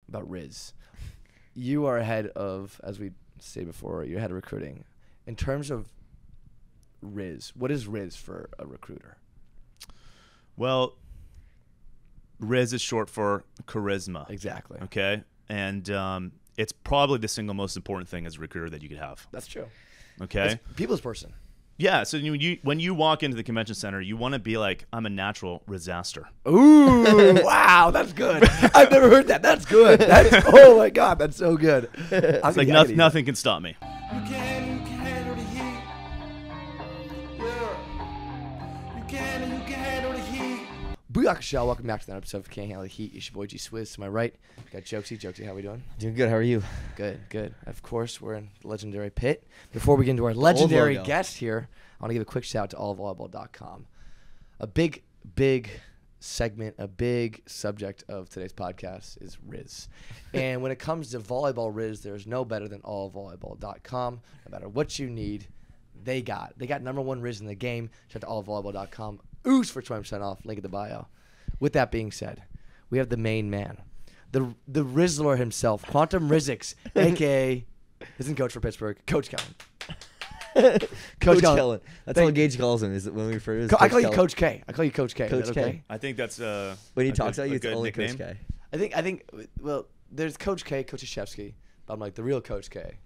about Rizz. You are ahead of, as we stated before, you're ahead of recruiting. In terms of Rizz, what is Rizz for a recruiter? Well, Rizz is short for charisma. Exactly. Okay, and it's probably the single most important thing as a recruiter that you could have. That's true. Okay, it's people's person. Yeah, so when you walk into the convention center, you want to be like, I'm a natural Rizzaster. Ooh, wow, that's good. I've never heard that. That's good. Oh my God, that's so good. It's like nothing can stop me. You can handle the heat. Yeah. You can handle the heat. Booyaka Shell, welcome back to another episode of Can't Handle the Heat. It's your boy G Swizz. To my right, got Jokesy. Jokesy, how we doing? Doing good. How are you? Good, good. Of course, we're in the legendary Pitt. Before we get into our legendary guest here, I want to give a quick shout out to allvolleyball.com. A big segment, a big subject of today's podcast is Rizz. And when it comes to volleyball Rizz, there's no better than allvolleyball.com. No matter what you need, they got number one Rizz in the game. Shout out to allvolleyball.com. Ooze for 20% off. Link in the bio. With that being said, we have the main man, the Rizzler himself, Quantum Rizzix, a.k.a. assistant coach for Pittsburgh, Coach Kellen. Coach Kellen. That's all Gage calls him. Is it when we refer to I call you Coach K. I call you Coach K. Coach K. Okay? I think that's when he talks about you, a it's good only nickname. Coach K. I think. Well, there's Coach K, Coach Krzyzewski, but I'm like the real Coach K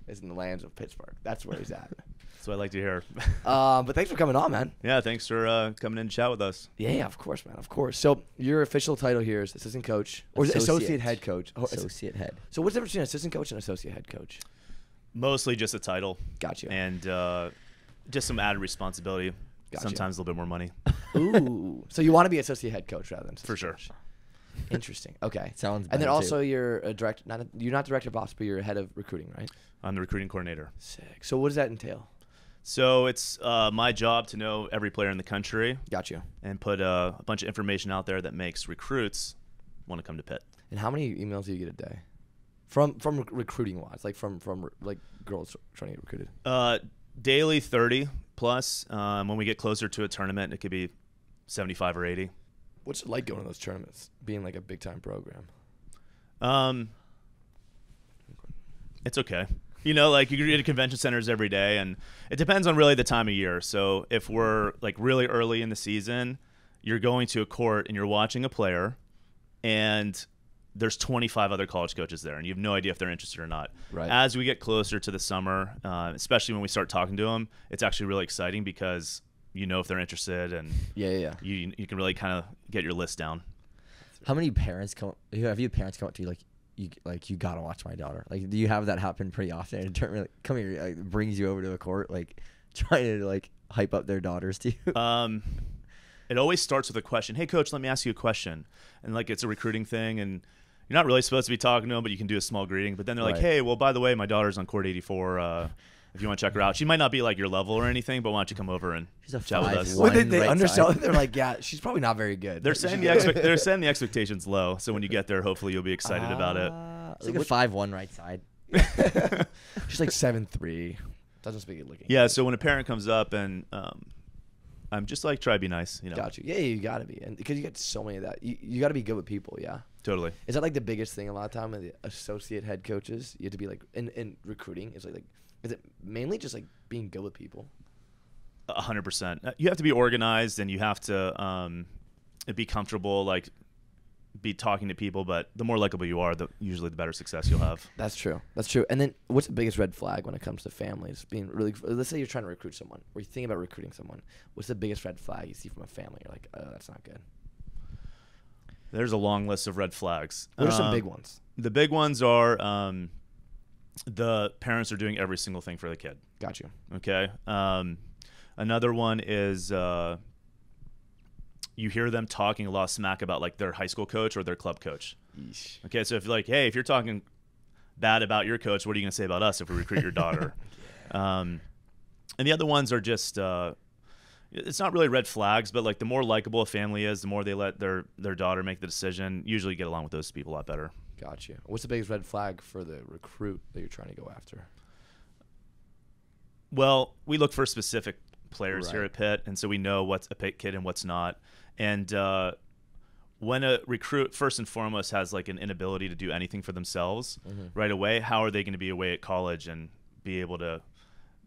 is in the lands of Pittsburgh. That's where he's at. That's what I like to hear. But thanks for coming on, man. Yeah, thanks for coming in to chat with us. Yeah, of course, man. Of course. So your official title here is assistant coach or is it associate head coach? Oh, Associate head. So what's the difference between assistant coach and associate head coach? Mostly just a title. Gotcha. And just some added responsibility. Gotcha. Sometimes a little bit more money. Ooh. So you want to be associate head coach rather than assistant For sure. coach. Interesting. Okay. Sounds And then better, also too. you're a director. You're not director of ops, but you're head of recruiting, right? I'm the recruiting coordinator. Sick. So what does that entail? So it's my job to know every player in the country Gotcha. and put a bunch of information out there that makes recruits want to come to Pitt. And how many emails do you get a day? From recruiting wise, like from like girls trying to get recruited. Daily 30 plus. When we get closer to a tournament, it could be 75 or 80. What's it like going to those tournaments, being like a big time program? It's okay. You know, like you get to convention centers every day, and it depends on really the time of year. So if we're like really early in the season, you're going to a court and you're watching a player, and there's 25 other college coaches there, and you have no idea if they're interested or not. Right. As we get closer to the summer, especially when we start talking to them, it's actually really exciting because you know if they're interested, and Yeah. you can really kind of get your list down. How many parents come? Have you parents come up to you you gotta watch my daughter? Like, do you have that happen pretty often? And come here, like, brings you over to the court, like trying to like hype up their daughters to you. It always starts with a question. Hey, coach, let me ask you a question. And like it's a recruiting thing, and you're not really supposed to be talking to them, but you can do a small greeting. But then they're like, Right. hey, well, by the way, my daughter's on court 84. If you want to check her out, she might not be like your level or anything, but why don't you come over and She's a chat with 5'1". us? What did they right undersell? side. They're like, yeah, she's probably not very good. They're saying the expectations low, so when you get there, hopefully you'll be excited about it. It's like a 5'1" right side. She's like 7'3". Doesn't speak it looking. Yeah, so when a parent comes up and I'm just like, try to be nice, you know. Got you. Yeah, you got to be. And because you get so many of that. You got to be good with people, yeah? Totally. Is that like the biggest thing a lot of time with the associate head coaches? You have to be like, in recruiting, is it mainly just like being good with people? 100%. You have to be organized, and you have to be comfortable, like be talking to people, but the more likable you are, usually the better success you'll have. That's true. That's true. And then what's the biggest red flag when it comes to families being really, let's say you're trying to recruit someone or you think about recruiting someone. What's the biggest red flag you see from a family? You're like, oh, that's not good. There's a long list of red flags. What are some big ones? The big ones are the parents are doing every single thing for the kid. Got you. Okay. Another one is you hear them talking a lot of smack about like their high school coach or their club coach. Yeesh. Okay, so if you're like, hey, if you're talking bad about your coach, what are you going to say about us if we recruit your daughter? And the other ones are just it's not really red flags, but like the more likable a family is, the more they let their daughter make the decision. Usually get along with those people a lot better. Got you. What's the biggest red flag for the recruit that you're trying to go after? Well, we look for specific players Right. here at Pitt, and so we know what's a Pitt kid and what's not. And when a recruit first and foremost has like an inability to do anything for themselves right away, how are they going to be away at college and be able to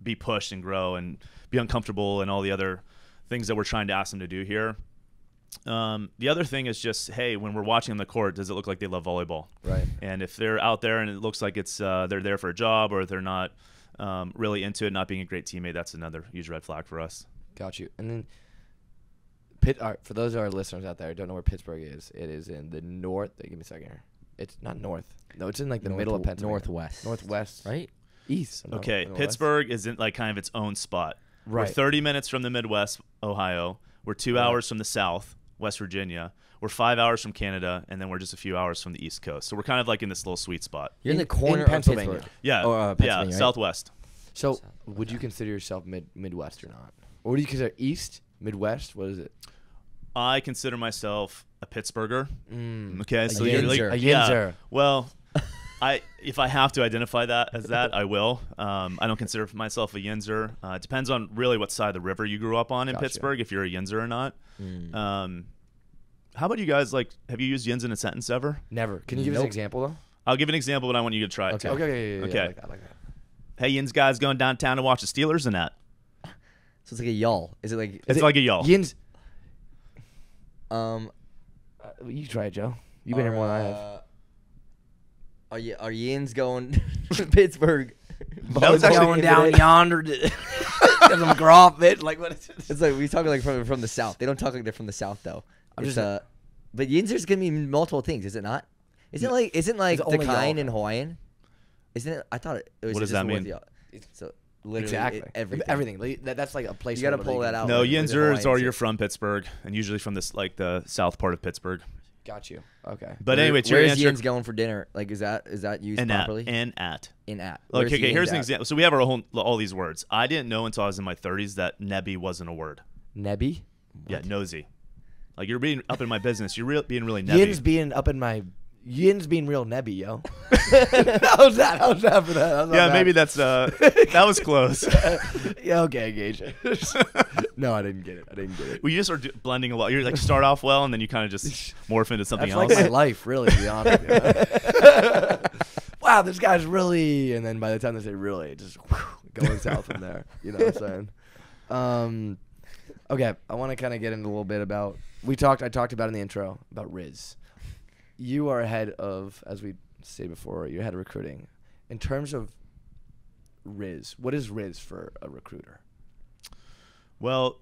be pushed and grow and be uncomfortable and all the other things that we're trying to ask them to do here? The other thing is just, hey, when we're watching on the court, does it look like they love volleyball? Right. And if they're out there and it looks like it's they're there for a job, or they're not really into it, not being a great teammate, that's another huge red flag for us. Got you. And then for those of our listeners out there who don't know where Pittsburgh is, it is in the north. Give me a second here. It's not north. No, it's in like the middle of Pennsylvania. Northwest. Right? East. No, Okay, Pittsburgh is in like kind of its own spot. Right. We're 30 minutes from the Midwest, Ohio. We're 2 hours from the South, West Virginia. We're 5 hours from Canada, and then we're just a few hours from the East Coast. So we're kind of like in this little sweet spot. You're in the corner in of Pennsylvania. Pittsburgh. Yeah, Pennsylvania, right? Southwest. So would you consider yourself Midwest or not? Or would you consider East, Midwest? What is it? I consider myself a Pittsburgher. Okay, so A you're like, Yinzer. A yeah. Yinzer. Well, if I have to identify that as that, I will. I don't consider myself a Yinzer. It depends on really what side of the river you grew up on in Gotcha. Pittsburgh, if you're a Yinzer or not. How about you guys? Like, have you used Yins in a sentence ever? Never. Can you give us an example though? I'll give an example, but I want you to try it too. Okay. Okay. I like that. Hey, Yins guys going downtown to watch the Steelers and that. So it's like a y'all. Is it like? It's like a y'all. Yins. Um. You try it, Joe. You've been here more than I have. Are Yins going to Pittsburgh? That was actually going down yonder to get some grop, bitch. Like what is it? It's like we talk like from the South. They don't talk like they're from the South though. But Yinzer's gonna mean multiple things, is it not? Isn't like It's the only kind y'all. in Hawaiian? Isn't it? I thought it was. What does just that the word mean? y'all. So literally Exactly. everything. Like, that's like a place. You gotta pull that out. No, Like, with the Yinzers Hawaiian are shit. you're from Pittsburgh, and usually from this like the south part of Pittsburgh. Got you. Okay. But anyway, to your where's answer. Yins going for dinner? Like, is that used properly? And at. In at. Okay, Where's here's Yins an at? example. So we have all these words. I didn't know until I was in my 30s that nebby wasn't a word. Nebby. Yeah, nosy. Like, you're being up in my business. You're being really nebby. Yins being real nebby, yo. How's that? How's that for that? How's Yeah, that? maybe that's that was close. Yeah, okay, Gage. No, I didn't get it. Well, you just are blending a lot. You like start off well, and then you kind of just morph into something That's else. like my life, really, to be honest with you. Wow, this guy's really, and then by the time they say really, it just going south from there. You know what I'm saying? Okay, I want to kind of get into a little bit about I talked about in the intro about Rizz. You are ahead of, as we said before, you're ahead of recruiting. In terms of Rizz, what is Rizz for a recruiter? Well,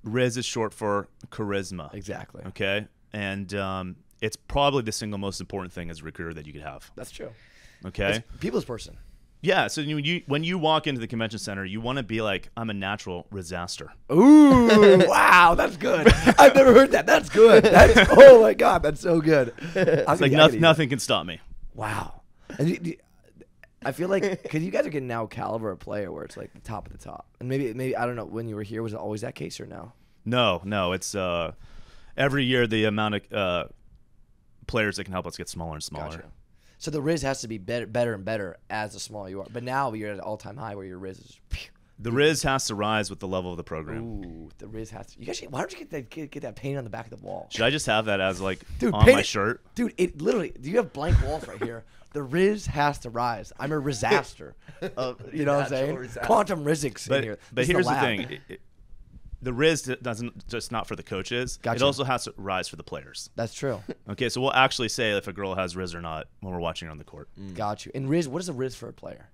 Rizz is short for charisma. Exactly. Okay, and it's probably the single most important thing as a recruiter that you could have. That's true. Okay. It's people's person. Yeah. So when you walk into the convention center, you want to be like, I'm a natural Rizzaster. Ooh, wow, that's good. I've never heard that. That's good. Oh my God, that's so good. It's like nothing can stop me. Wow. And I feel like because you guys are getting now caliber of player where it's like the top of the top, and maybe I don't know when you were here, was it always that case or no? No, it's every year the amount of players that can help us get smaller and smaller. Gotcha. So the Rizz has to be better and better as the smaller you are. But now you're at an all-time high where your Rizz is. The Rizz has to rise with the level of the program. Ooh, the Rizz has to. You guys, why don't you get that paint on the back of the wall? Should I just have that as like Dude, on paint my it- shirt? Dude, it literally. Do you have blank walls right here? The Rizz has to rise. I'm a Rizzaster. You know what I'm saying? Natural Rizzaster. Quantum Rizzics in here. But This is here's the lab. thing. The Rizz doesn't just not for the coaches. Gotcha. It also has to rise for the players. That's true. Okay, so we'll actually say if a girl has Rizz or not when we're watching her on the court. Got you. And Rizz, what is a Rizz for a player?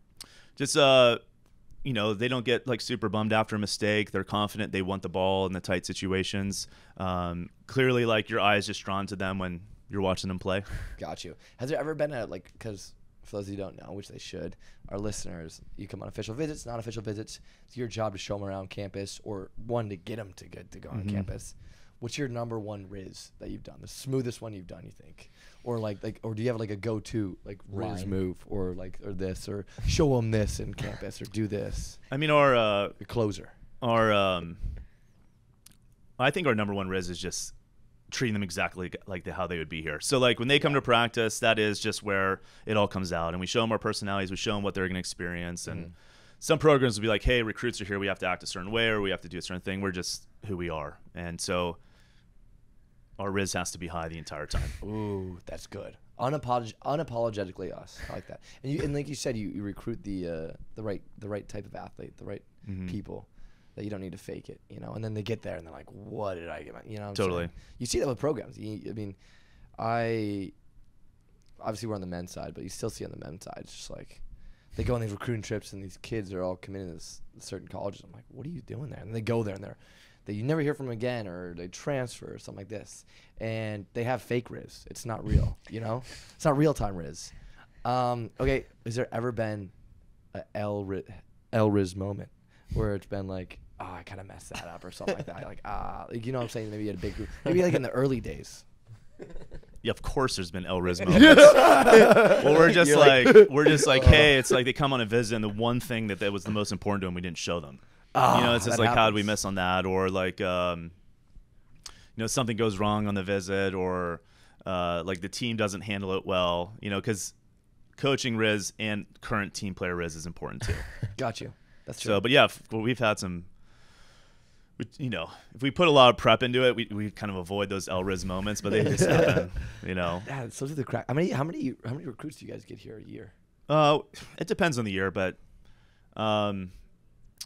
Just you know, they don't get like super bummed after a mistake. They're confident. They want the ball in the tight situations. Clearly, like your eye is just drawn to them when you're watching them play. Got you. Has there ever been a because for those of you who don't know, which they should, our listeners, you come on official visits, non-official visits. It's your job to show them around campus, or one to get them to go on campus. What's your number one Rizz that you've done? The smoothest one you've done, you think? Or or do you have like a go-to like Rizz Line. move, or this, or show them this in campus, or do this? I mean, our Your closer. I think our number one Rizz is just treating them exactly like how they would be here. So like when they come to practice, that is just where it all comes out, and we show them our personalities, we show them what they're going to experience, and some programs will be like, hey, recruits are here, we have to act a certain way, or we have to do a certain thing. We're just who we are. And so our Rizz has to be high the entire time. Ooh, that's good. Unapologetically us. I like that. And like you said, you recruit the right type of athlete, the right people that you don't need to fake it, you know. And then they get there and they're like, "What did I get?" You know. What I'm Totally. saying? You see that with programs. Obviously we're on the men's side, but you still see on the men's side, it's just like they go on these recruiting trips and these kids are all committed to certain colleges. I'm like, what are you doing there? And they go there and you never hear from them again, or they transfer or something like this. And they have fake Rizz. It's not real, you know? It's not real-time Rizz. Okay, has there ever been a Rizz moment where it's been like, oh, I kind of messed that up or something like that? Like, you know what I'm saying? Maybe you had a big group. Maybe like in the early days. Yeah, of course there's been Rizz moments. Well, we're just like, hey, it's like they come on a visit and the one thing that was the most important to them, we didn't show them. It's just like, how did we miss on that? Or like, something goes wrong on the visit, or like the team doesn't handle it well, because coaching Rizz and current team player Rizz is important too. Got you. That's true. So, but yeah, we've had some, if we put a lot of prep into it, we kind of avoid those Rizz moments, but they just happen, Yeah, so do the crack. How many recruits do you guys get here a year? It depends on the year, but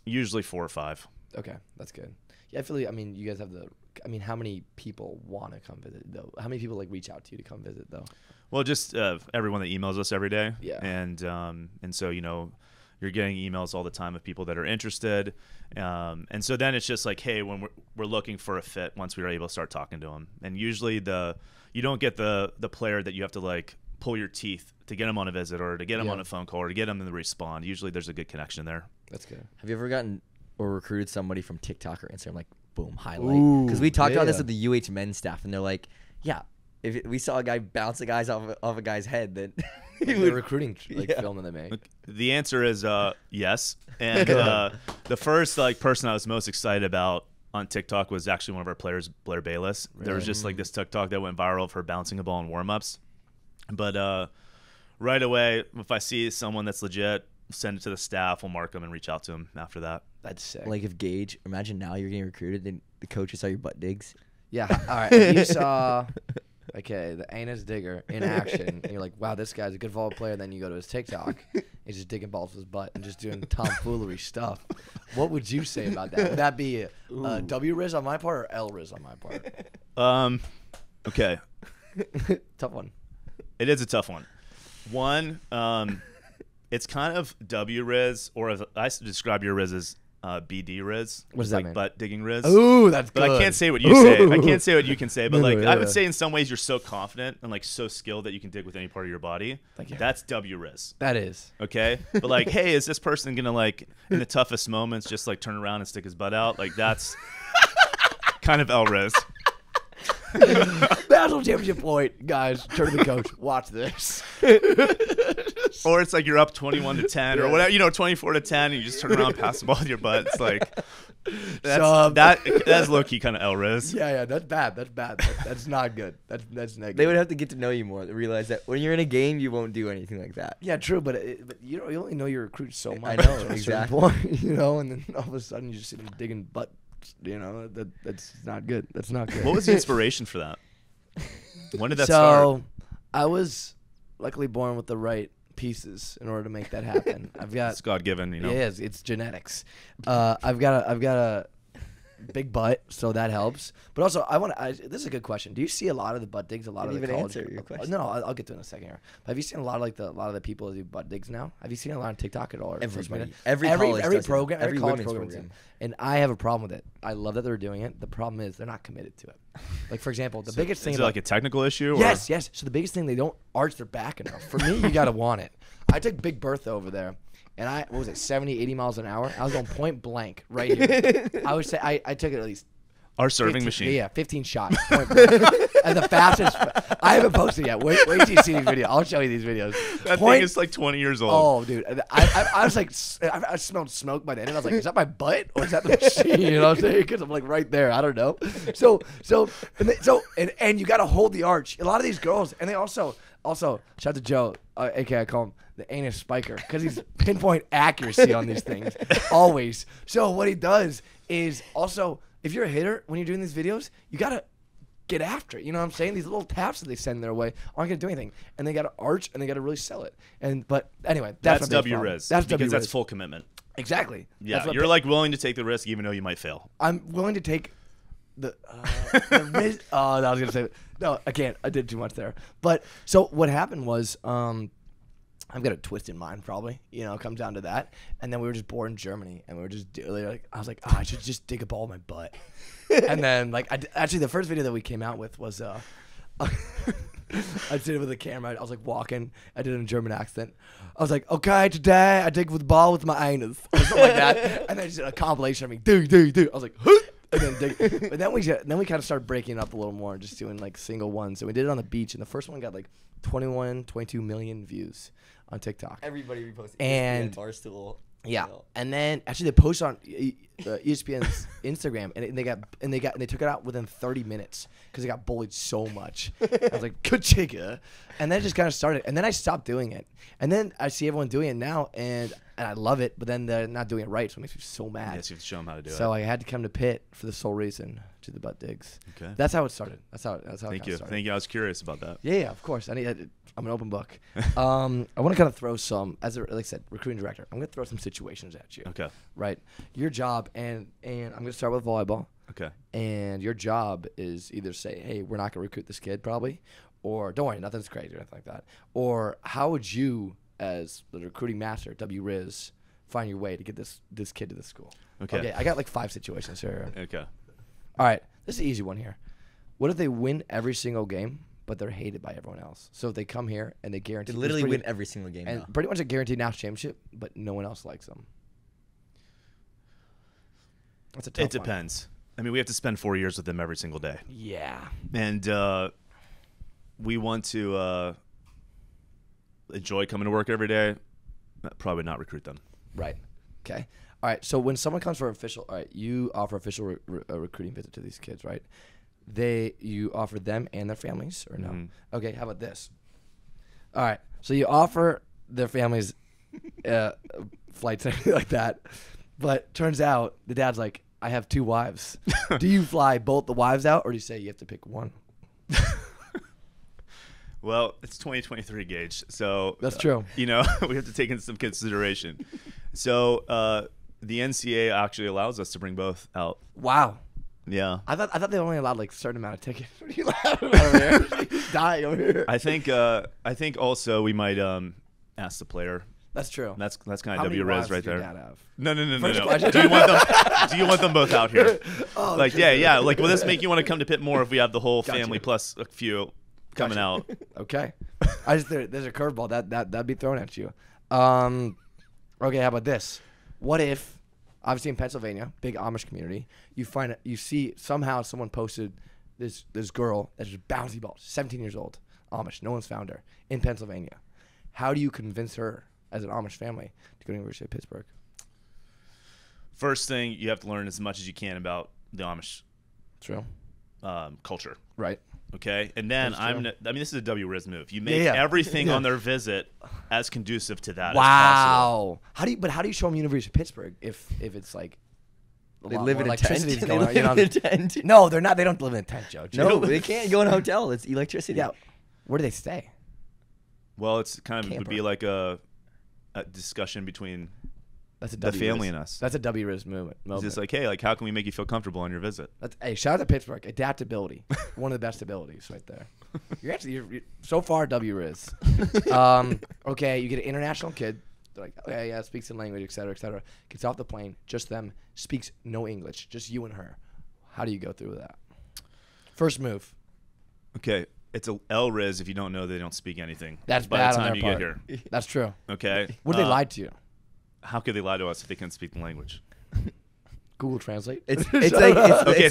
usually 4 or 5. Okay, that's good. Yeah, I feel like, you guys have how many people want to come visit though? How many people like reach out to you to come visit though? Well, just everyone that emails us every day. Yeah. And so, you're getting emails all the time of people that are interested. And so then it's just like, hey, when we're looking for a fit, once we are able to start talking to them. And usually you don't get the player that you have to like pull your teeth to get them on a visit, or to get them on a phone call, or to get them to respond. Usually there's a good connection there. That's good. Have you ever gotten or recruited somebody from TikTok or Instagram, like, boom, highlight? Because we talked about this with the UH men's staff, and they're like, yeah, if we saw a guy bounce a guy's off a guy's head, then the recruiting film that they make. The answer is yes. And the first person I was most excited about on TikTok was actually one of our players, Blair Bayless. Really? There was just like this TikTok that went viral of her bouncing a ball in warm-ups. But right away, if I see someone that's legit, send it to the staff, we'll mark them and reach out to them after that. That's sick. Like if Gage, imagine now you're getting recruited, then the coaches saw your butt digs. Yeah. All right. You saw, the anus digger in action, and you're like, wow, this guy's a good volleyball player. Then you go to his TikTok, he's just digging balls with his butt and just doing tomfoolery stuff. What would you say about that? Would that be a W Rizz on my part or L Rizz on my part? Okay. Tough one. It is a tough one. One, it's kind of W Rizz, or as I describe your Rizz as BD Rizz. What does that mean? Butt digging Rizz. Ooh, that's good. But I can't say what you say. I can't say what you can say. But I would say in some ways you're so confident and like so skilled that you can dig with any part of your body. Thank you. That's W Rizz. That is. Okay. But like, hey, is this person gonna like in the toughest moments just like turn around and stick his butt out? Like that's kind of L Rizz. National championship point, guys. Turn to the coach. Watch this. Or it's like you're up 21-10 or whatever, 24-10, and you just turn around and pass the ball with your butt. It's like that's low key kind of L Rizz. Yeah, that's bad. That's bad. That's not good. That's negative. They would have to get to know you more to realize that when you're in a game, you won't do anything like that. Yeah, true, but you only know your recruit so much. I know, exactly. Point, and then all of a sudden you just see them digging butt. That's not good. That's not good. What was the inspiration for that? When did that start? So, I was luckily born with the right pieces in order to make that happen. I've got it's God-given, Yeah, it's genetics. I've got a big butt, so that helps. But also, this is a good question. Do you see a lot of the butt digs? A lot of the college. Answer your question. No, I'll get to it in a second here. But have you seen a lot of the people do butt digs now? Have you seen a lot on TikTok at all? Or every program, program, every college program. And I have a problem with it. I love that they're doing it. The problem is they're not committed to it. Like, for example, the biggest thing. Is it like a technical issue? Yes. So the biggest thing, they don't arch their back enough. For me, you got to want it. I took Big Bertha over there. And what was it, 70, 80 miles an hour? I was going point blank right here. I would say I took it at least. Our serving machine. Yeah, 15 shots. Point blank. And the fastest. I haven't posted yet. Wait till you see these videos. I'll show you these videos. That thing is like 20 years old. Oh, dude. I was like, I smelled smoke by the end. And I was like, is that my butt or is that the machine? You know what I'm saying? Because I'm like right there. I don't know. And you got to hold the arch. A lot of these girls, and they also shout out to Joe, aka I call him the anus spiker, because he's pinpoint accuracy on these things always. So what he does is also, if you're a hitter when you're doing these videos, you gotta get after it. You know what I'm saying? These little taps that they send their way aren't going to do anything. And they got to arch, and they got to really sell it. But anyway, that's W-Rizz. That's because W-Rizz. that's full commitment. Exactly. Yeah, you're like willing to take the risk even though you might fail. I'm willing to take the Rizz. Oh, no, I was going to say no, I can't. I did too much there. But so what happened was I've got a twisted mind probably, you know, it comes down to that. And then we were just bored in Germany, and we were just I was like, I should just dig a ball in my butt. And then like actually the first video that we came out with was I did it with a camera. I was like walking. I did it in a German accent. I was like, okay, today I dig with the ball with my anus, or something like that. And then just a compilation of me, do. I was like, huh? And then dig. But then we kind of started breaking it up a little more and just doing like single ones. And we did it on the beach, and the first one got like 22 million views on TikTok. Everybody reposted. And Barstool. Yeah, and then actually they posted on ESPN's Instagram, and they took it out within 30 minutes because they got bullied so much. I was like, good chicka, and then it just kind of started, and then I stopped doing it, and then I see everyone doing it now, and I love it, but then they're not doing it right, so it makes me so mad. Yes, you have to show them how to do it. So I had to come to Pitt for the sole reason, to the butt digs. Okay, that's how it started. That's how. Thank you. Thank you. I was curious about that. Yeah, of course. I'm an open book. I want to kind of throw some, like I said, recruiting director. I'm going to throw some situations at you. Okay. Right. Your job, and I'm going to start with volleyball. Okay. And your job is either say, hey, we're not going to recruit this kid probably, or don't worry, nothing's crazy or anything like that. Or how would you, as the recruiting master, W-Rizz, find your way to get this kid to the school? Okay. I got like 5 situations here. Okay. All right. This is an easy one here. What if they win every single game, but they're hated by everyone else? So if they come here and they guarantee, they literally win every single game, and pretty much a guaranteed national championship, but no one else likes them. That's a tough one. It depends. I mean, we have to spend 4 years with them every single day. Yeah. And we want to enjoy coming to work every day. Probably not recruit them. Right. Okay. All right. So when someone comes for official, all right, you offer official recruiting visit to these kids, right? You offer them and their families, or no? Mm-hmm. Okay. How about this? All right. So you offer their families flights and everything like that, but turns out the dad's like, I have 2 wives. Do you fly both the wives out, or do you say you have to pick one? Well, it's 2023, Gage. So that's true. We have to take into some consideration. So the NCAA actually allows us to bring both out. Wow. Yeah. I thought they only allowed like a certain amount of tickets. What are you laughing over here? She's dying over here. I think also we might ask the player. That's true. That's kind of W-Rizz right there. Have? No. Do you want them both out here? Oh, like yeah. Like, will this make you want to come to Pitt more if we have the whole family plus a few coming out? Okay. There's a curveball that'd be thrown at you. Okay, how about this? What if, obviously in Pennsylvania, big Amish community, you see somehow someone posted this girl that's just bouncy balls, 17 years old, Amish, no one's found her, in Pennsylvania. How do you convince her as an Amish family to go to the University of Pittsburgh? First thing, you have to learn as much as you can about the Amish culture. Right. Okay, and then this is a W-Rizz move. You make everything on their visit as conducive to that as possible. How do you show them University of Pittsburgh if it's like they live in a tent? No, they're not. They don't live in a tent, Joe. No, they can't go in a hotel. It's electricity. Yeah. Where do they stay? Well, it's kind of would be like a discussion between the family and us. That's a W-Rizz movement. It's just like, hey, like, how can we make you feel comfortable on your visit? Hey, shout out to Pittsburgh. Adaptability. One of the best abilities right there. You're so far W-Rizz. Okay, you get an international kid. They're like, okay, yeah, speaks in language, et cetera, et cetera. Gets off the plane, just them, speaks no English, just you and her. How do you go through that? First move. Okay, it's a L-Rizz if you don't know they don't speak anything. That's by bad the time on their you part. get here. That's true. Okay. What if they lied to you? How could they lie to us if they can't speak the language? Google Translate. It's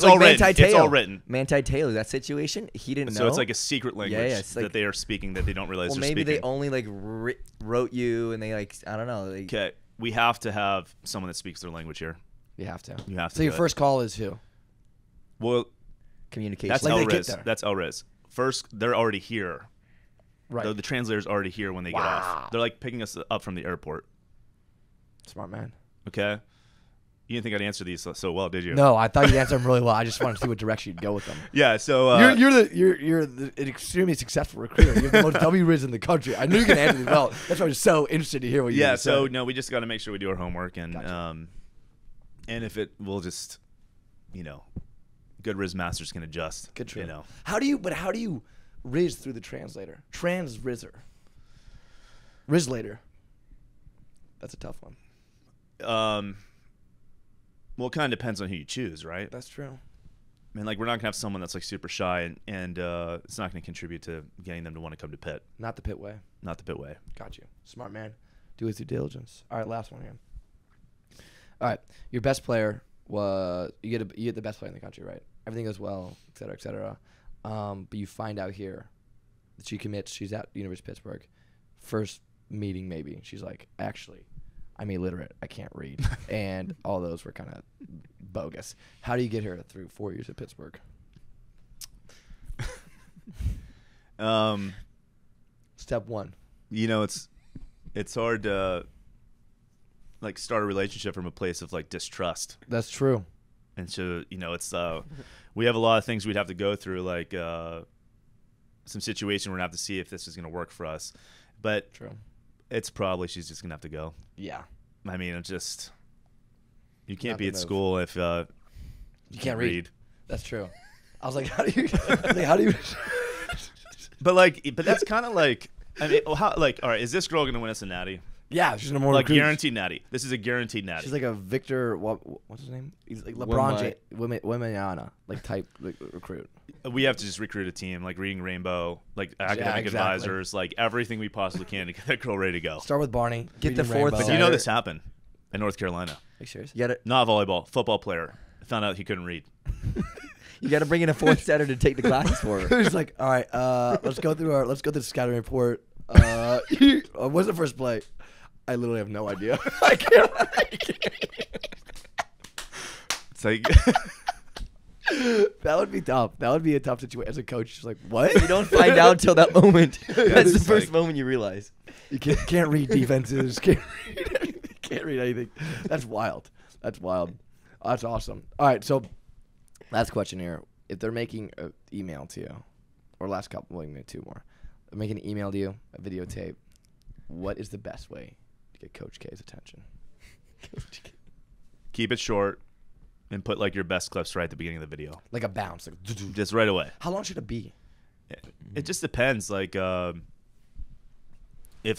all written. It's all written. Manti Taylor, that situation, he didn't know. So it's like a secret language that they are speaking that they don't realize they're speaking. Well, maybe they only like wrote you, and they like, I don't know. Okay, we have to have someone that speaks their language here. You have to. You have to. So your first call is who? Well, communication. That's L-Rizz. That's L-Rizz. First, they're already here. Right. The translator's already here when they get off. They're like picking us up from the airport. Smart man. Okay. You didn't think I'd answer these so well, did you? No, I thought you'd answer them really well. I just wanted to see what direction you'd go with them. Yeah, so You're an extremely successul recruiter. You're the most W Rizz in the country. I knew you could answer these well. That's why I was so interested to hear what you. Yeah, so no, we just got to make sure we do our homework, and Gotcha. and if it, we'll just, good Rizz masters can adjust. Good true. You know, How do you Rizz through the translator? Rizzer. Rizzlator. That's a tough one. well, it kind of depends on who you choose, right? That's true. I mean, like, we're not gonna have someone that's like super shy, and it's not gonna contribute to getting them to want to come to Pitt. Not the Pitt way. Not the Pitt way. Got you. Smart man. Do his due diligence. All right, last one here. All right, your best player was you get the best player in the country, right? Everything goes well, et cetera, et cetera. But you find out here that she commits. She's at University of Pittsburgh. First meeting, maybe she's like, actually, I'm illiterate. I can't read, and all those were kind of bogus. How do you get her through 4 years at Pittsburgh? Step one. It's hard to like start a relationship from a place of like distrust. That's true. And so, it's we have a lot of things we'd have to go through, like some situation we're gonna have to see if this is gonna work for us. But True. it's probably she's just gonna have to go. Yeah. I mean, it's just you can't Not be the at move. school if You can't read. That's true. I was like, how do you? But that's kind of like, I mean, all right, is this girl gonna win us a natty? Yeah, she's in a more Like guaranteed natty. This is a guaranteed natty. She's like a Victor. What's his name? He's like LeBron James, Wemanyana, like type recruit. We have to just recruit a team, like Reading Rainbow, like academic exactly. advisors, like everything we possibly can to get that girl ready to go. Start with Barney. Get the Reading fourth Rainbow. But you know this happened in North Carolina. Are you serious? You gotta, Not volleyball, football player. Found out he couldn't read. you gotta bring in a fourth setter to take the classes for her. He's like, all right, let's go through the scouting report. What's the first play? I literally have no idea. I can't. It's like That would be tough. That would be a tough situation as a coach. Just like, what? You don't find out till that moment. That's the it's first like- moment you realize. You can't read defenses. Can't read anything. That's wild. That's wild. That's awesome. All right, so last question here. If they're making an email to you, or last couple, well, maybe two more. They're making an email to you, a videotape. What is the best way to get Coach K's attention? keep it short and put like your best clips right at the beginning of the video. Like a bounce. Like, Just right away. how long should it be? It just depends. Like if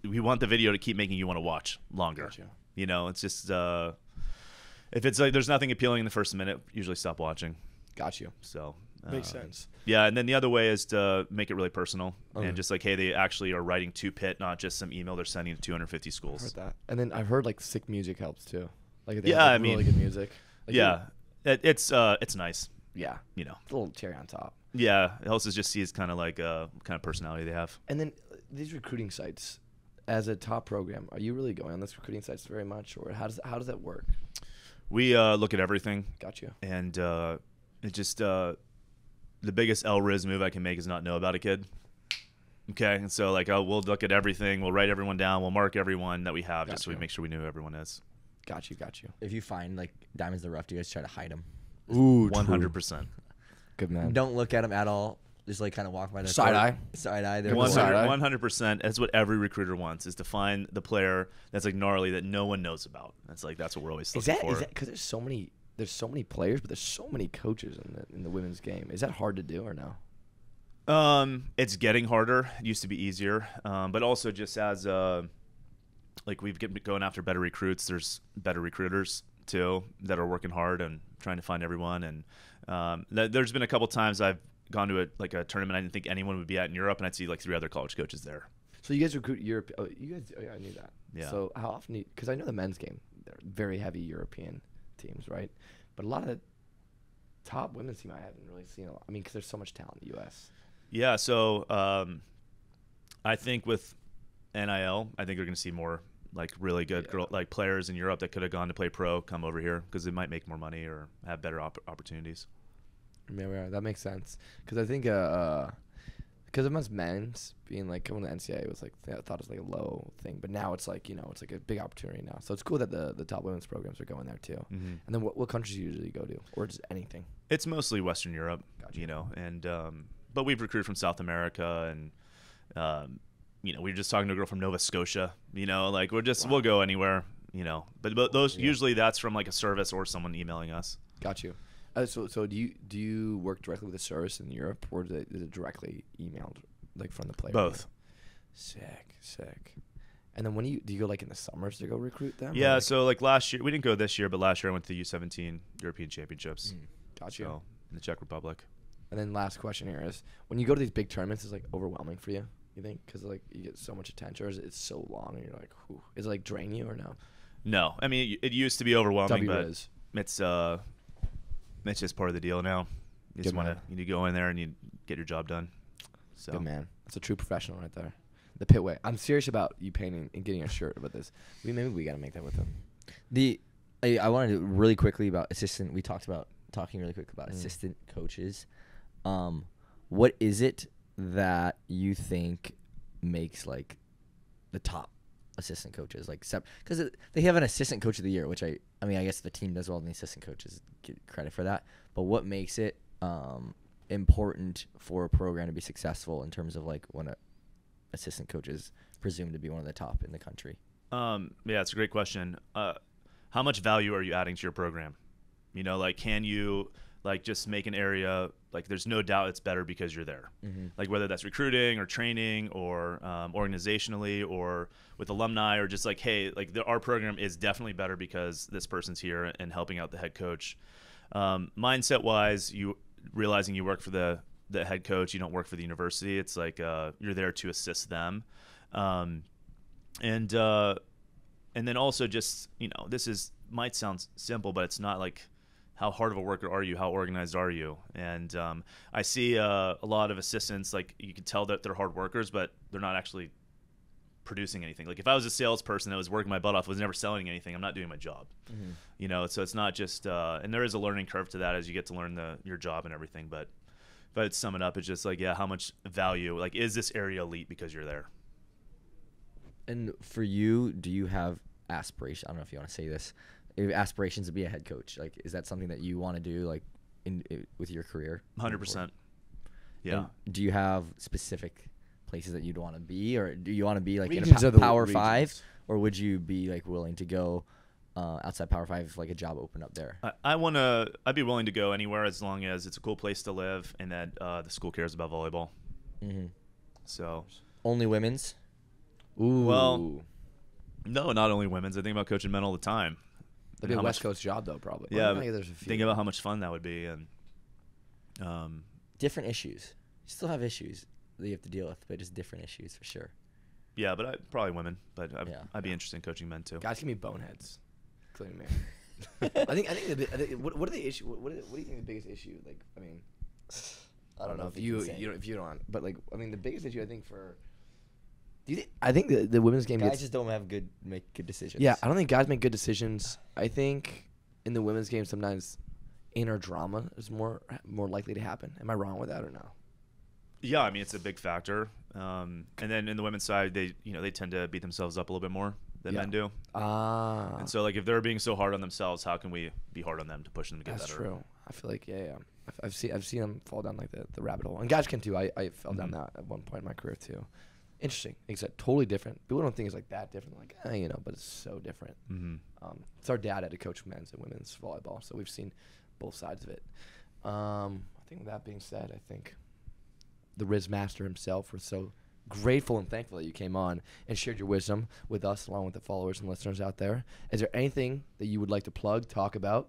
we want the video to keep making you want to watch longer. Gotcha. It's just if it's like there's nothing appealing in the first minute, usually stop watching. Got you. So Makes sense. Yeah, and then the other way is to make it really personal Okay. and just like, hey, they actually are writing to Pitt, not just some email they're sending to 250 I schools. heard that. And then I've heard like sick music helps too. Like if they Yeah, have, I mean- really good music. Like, Yeah, it's nice. Yeah. You know. It's a little cherry on top. Yeah, it also just sees kind of like kind of personality they have. And then these recruiting sites, as a top program, are you really going on these recruiting sites very much, or how does that work? We look at everything, Got you. and it just the biggest Rizz move I can make is not know about a kid. Okay, and so like we'll look at everything, we'll write everyone down, we'll mark everyone that we have, just so we Gotcha. make sure we know who everyone is. Got you. If you find like diamonds in the rough, do you guys try to hide them? Ooh, 100%. Good man. Don't look at them at all. Just like kind of walk by their Side court. eye? Side eye. They're 100%. That's what every recruiter wants, is to find the player that's like gnarly that no one knows about. That's what we're always looking for. Is that because there's so many players, but there's so many coaches in the women's game? Is that hard to do or no? It's getting harder. It used to be easier, but also just as like we've been going after better recruits. There's better recruiters too that are working hard and trying to find everyone. And there's been a couple times I've gone to a tournament I didn't think anyone would be at in Europe, and I'd see like 3 other college coaches there. So you guys recruit Europe? Oh, you guys? Oh, yeah, I knew that. Yeah. So how often? Because I know the men's game, they're very heavy European teams, right? But a lot of the top women's team I haven't really seen a lot. I mean, because there's so much talent in the U.S. Yeah, so I think with NIL, I think we're going to see more like really good like players in Europe that could have gone to play pro come over here because they might make more money or have better opportunities. Yeah, that makes sense. Because I think Because of us men's being like going to the NCAA was like I thought it was like a low thing, but now it's like it's like a big opportunity now. So it's cool that the top women's programs are going there too. Mm-hmm. And then what countries do you usually go to, or just anything? It's mostly Western Europe, Gotcha. and but we've recruited from South America, and we were just talking to a girl from Nova Scotia. Like we'll go anywhere. But those usually that's from like a service or someone emailing us. Got you. So do you work directly with a service in Europe, or is it directly emailed like from the player? Both. Sick. And then do you go like in the summers to go recruit them? Yeah. So like last year, we didn't go this year, but last year I went to the U17 European Championships. Got you. So, in the Czech Republic. And then last question here is, when you go to these big tournaments, is it like overwhelming for you? You think because like you get so much attention, or is it so long and you're like, whew. Is it like drain you or no? No, I mean it used to be overwhelming, but Rizz. it's just part of the deal now. You just you go in there and you get your job done. So good man. That's a true professional right there. The Pitt way. I'm serious about you painting and getting a shirt about this. Maybe we got to make that with him. I wanted to really quickly about assistant. We talking really quick about assistant coaches. What is it that you think makes like the top assistant coaches, like because they have an assistant coach of the year, which I mean I guess the team does well and the assistant coaches get credit for that, but what makes it important for a program to be successful in terms of like when a assistant coach is presumed to be one of the top in the country? Yeah, it's a great question. How much value are you adding to your program? Like can you like just make an area like there's no doubt it's better because you're there, like whether that's recruiting or training or organizationally or with alumni or just like, hey, like our program is definitely better because this person's here and helping out the head coach. Mindset wise, you realizing you work for the head coach, you don't work for the university. It's like you're there to assist them, and then also just this might sound simple, but it's not. Like how hard of a worker are you? How organized are you? And I see a lot of assistants, like you can tell that they're hard workers, but they're not actually producing anything. Like if I was a salesperson that was working my butt off, was never selling anything, I'm not doing my job. So it's not just and there is a learning curve to that as you get to learn your job and everything. But if I would sum it up, it's just like, how much value, like is this area elite because you're there? And for you, do you have aspirations? I don't know if you want to say this. Aspirations to be a head coach, like is that something that you want to do like with your career? 100%. Yeah. And do you have specific places that you'd want to be, or do you want to be like Regions in a Power 5, or would you be like willing to go outside Power 5 if like a job opened up there? I'd be willing to go anywhere as long as it's a cool place to live and that the school cares about volleyball. So only women's? Ooh. Well, no, not only women's. I think about coaching men all the time. That'd be a West Coast job, though, probably. Yeah, well, there's a few. Think about how much fun that would be. And different issues. You still have issues that you have to deal with, but just different issues for sure. Yeah, but probably women. But I'd be interested in coaching men, too. Guys can be boneheads, including me. I think what are the issue? What do you think the biggest issue? Like, I mean, I don't know if you don't. But like, I mean, the biggest issue I think for. I think the women's game guys just don't make good decisions. Yeah, I don't think guys make good decisions. I think in the women's game sometimes inner drama is more likely to happen. Am I wrong with that or no? Yeah, I mean it's a big factor. And then in the women's side, they tend to beat themselves up a little bit more than men do. And so like if they're being so hard on themselves, how can we be hard on them to push them to get better? That's true. I feel like I've seen them fall down like the rabbit hole, and guys can too. I fell down that at one point in my career too. Interesting. It's totally different. People don't think it's like that different. Like, but it's so different. It's our dad had to coach men's and women's volleyball, so we've seen both sides of it. I think with that being said, I think the Rizz master himself, we're so grateful and thankful that you came on and shared your wisdom with us, along with the followers and listeners out there. Is there anything that you would like to plug, talk about?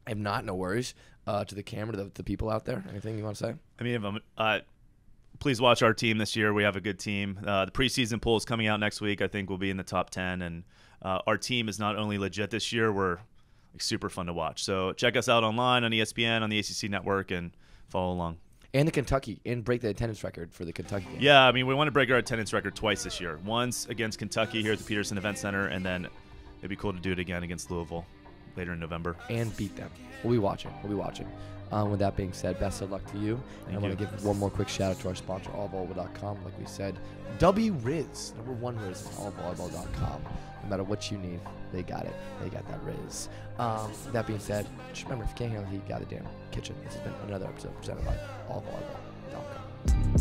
If not, no worries. To the camera, to the people out there, anything you want to say? I mean, please watch our team this year. We have a good team. The preseason poll is coming out next week. I think we'll be in the top 10. And our team is not only legit this year, we're like super fun to watch. So check us out online on ESPN, on the ACC network, and follow along. And the Kentucky, and break the attendance record for the Kentucky game. Yeah, I mean, we want to break our attendance record twice this year. Once against Kentucky here at the Peterson Event Center, and then it'd be cool to do it again against Louisville later in November. And beat them. We'll be watching. With that being said, best of luck to you. And I want to give one more quick shout out to our sponsor, allvolleyball.com. Like we said, Rizz, number one Rizz on allvolleyball.com. No matter what you need, they got it. They got that Rizz. That being said, just remember, if you can't handle the heat, got a damn kitchen. This has been another episode presented by allvolleyball.com.